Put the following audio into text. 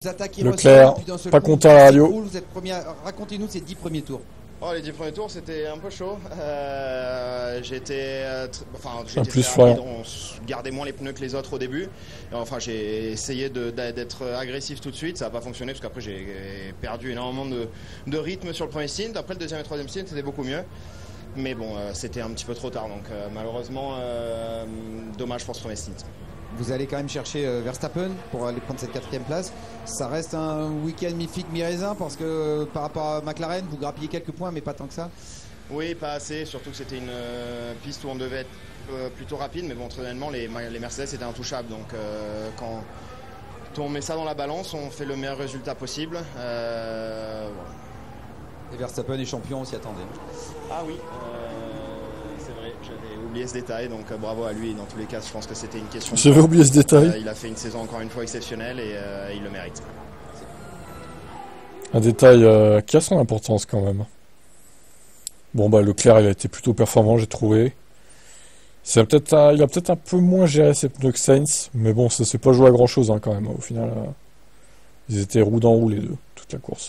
Vous attaquez Leclerc, puis d'un seul pas coup, content à la radio. vous êtes racontez-nous ces 10 premiers tours. Oh, les 10 premiers tours, c'était un peu chaud. J'étais Un plus très rapide, Florian. on gardait moins les pneus que les autres au début. Enfin, j'ai essayé d'être agressif tout de suite, ça n'a pas fonctionné parce qu'après j'ai perdu énormément de rythme sur le premier stint. Après le deuxième et troisième stint, c'était beaucoup mieux. Mais bon, c'était un petit peu trop tard, donc malheureusement, dommage pour ce premier stint. Vous allez quand même chercher Verstappen pour aller prendre cette 4e place. Ça reste un week-end mi-figue mi-raisin parce que par rapport à McLaren, vous grappillez quelques points, mais pas tant que ça. Oui, pas assez, surtout que c'était une piste où on devait être plutôt rapide, mais bon, très honnêtement, les Mercedes étaient intouchables. Donc quand on met ça dans la balance, on fait le meilleur résultat possible. Voilà. Et Verstappen est champion, on s'y attendait. Ah oui, c'est vrai, j'avais oublié ce détail, donc bravo à lui. Dans tous les cas, je pense que c'était une question. J'avais oublié ce détail. Il a fait une saison encore une fois exceptionnelle et il le mérite. Un détail qui a son importance quand même. Bon bah Leclerc il a été plutôt performant j'ai trouvé. Il a peut-être un peu moins géré ses pneus que Sainz, mais bon ça s'est pas joué à grand chose hein, quand même. Au final ils étaient roue dans roue les deux, toute la course.